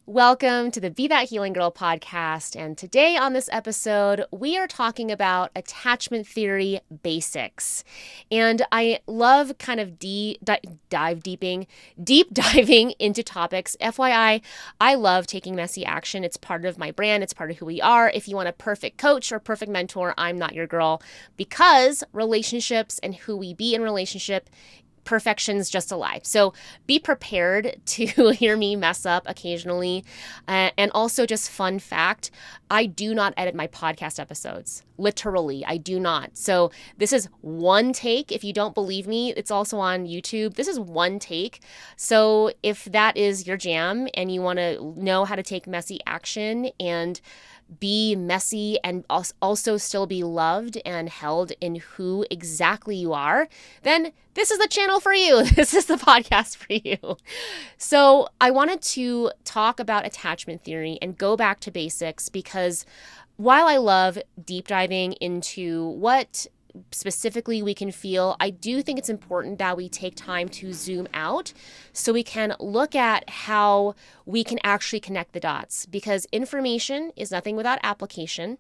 Welcome to the Be That Healing Girl podcast. And today on this episode, we are talking about attachment theory basics. And I love kind of deep diving into topics. FYI, I love taking messy action. It's part of my brand. It's part of who we are. If you want a perfect coach or perfect mentor, I'm not your girl, because relationships and who we be in relationship, perfection's just a lie. So be prepared to hear me mess up occasionally. And also, just fun fact, I do not edit my podcast episodes. Literally, I do not. So this is one take. If you don't believe me, it's also on YouTube. This is one take. So if that is your jam and you want to know how to take messy action and be messy and also still be loved and held in who exactly you are, then this is the channel for you. This is the podcast for you. So I wanted to talk about attachment theory and go back to basics, because while I love deep diving into what specifically we can feel, I do think it's important that we take time to zoom out so we can look at how we can actually connect the dots, because information is nothing without application.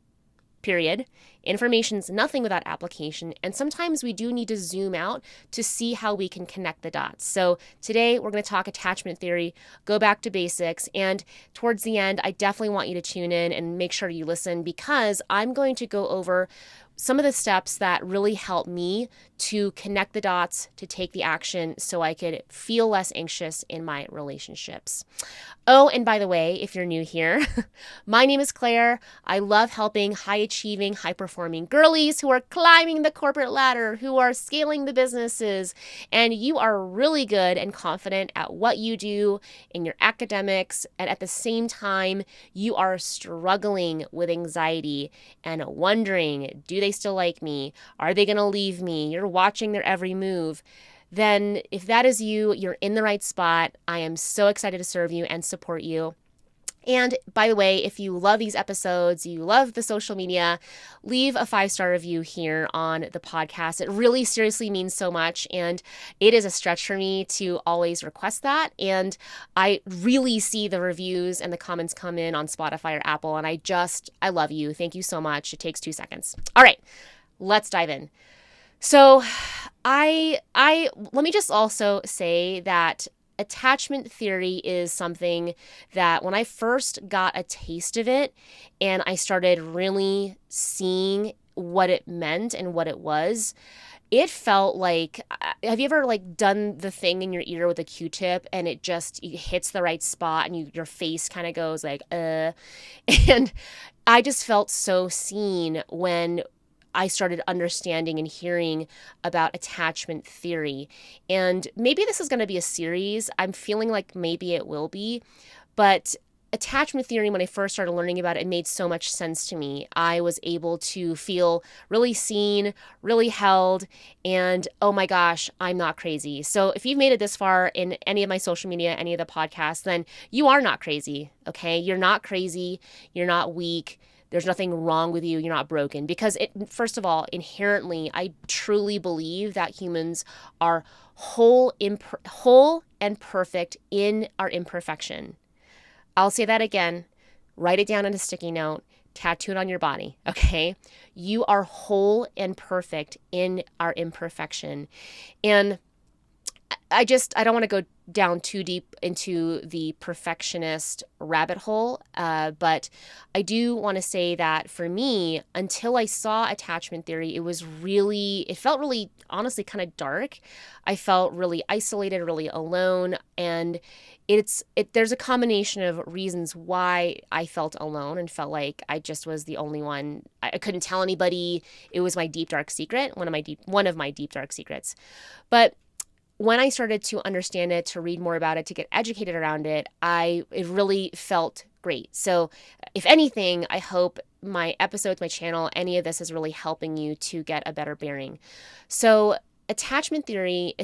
Period. Information is nothing without application. And sometimes we do need to zoom out to see how we can connect the dots. So today we're going to talk attachment theory, go back to basics. And towards the end, I definitely want you to tune in and make sure you listen, because I'm going to go over some of the steps that really help me to connect the dots, to take the action so I could feel less anxious in my relationships. Oh, and by the way, if you're new here, my name is Claire. I love helping high-achieving, high-performing girlies who are climbing the corporate ladder, who are scaling the businesses, and you are really good and confident at what you do in your academics, and at the same time, you are struggling with anxiety and wondering, do they still like me? Are they going to leave me? You're watching their every move. Then if that is you, you're in the right spot. I am so excited to serve you and support you. And by the way, if you love these episodes, you love the social media, leave a 5-star review here on the podcast. It really seriously means so much. And it is a stretch for me to always request that. And I really see the reviews and the comments come in on Spotify or Apple. And I love you. Thank you so much. It takes 2 seconds. All right, let's dive in. So I let me just also say that attachment theory is something that when I first got a taste of it and I started really seeing what it meant and what it was, it felt like, have you ever done the thing in your ear with a Q-tip and it hits the right spot and your face kind of goes like, and I just felt so seen when I started understanding and hearing about attachment theory. And maybe this is going to be a series. I'm feeling like maybe it will be. But attachment theory, when I first started learning about it, it made so much sense to me. I was able to feel really seen, really held, and oh my gosh, I'm not crazy. So if you've made it this far in any of my social media, any of the podcasts, then you are not crazy, okay? You're not crazy. You're not weak. There's nothing wrong with you. You're not broken. Because first of all, inherently, I truly believe that humans are whole and perfect in our imperfection. I'll say that again. Write it down on a sticky note. Tattoo it on your body, okay? You are whole and perfect in our imperfection. And I don't want to go down too deep into the perfectionist rabbit hole, but I do want to say that for me, until I saw attachment theory, it felt really, honestly, kind of dark. I felt really isolated, really alone, and there's a combination of reasons why I felt alone and felt like I just was the only one. I couldn't tell anybody. It was my deep, dark secret, one of my deep, dark secrets. But when I started to understand it, to read more about it, to get educated around it, it really felt great. So if anything, I hope my episodes, my channel, any of this is really helping you to get a better bearing. So attachment theory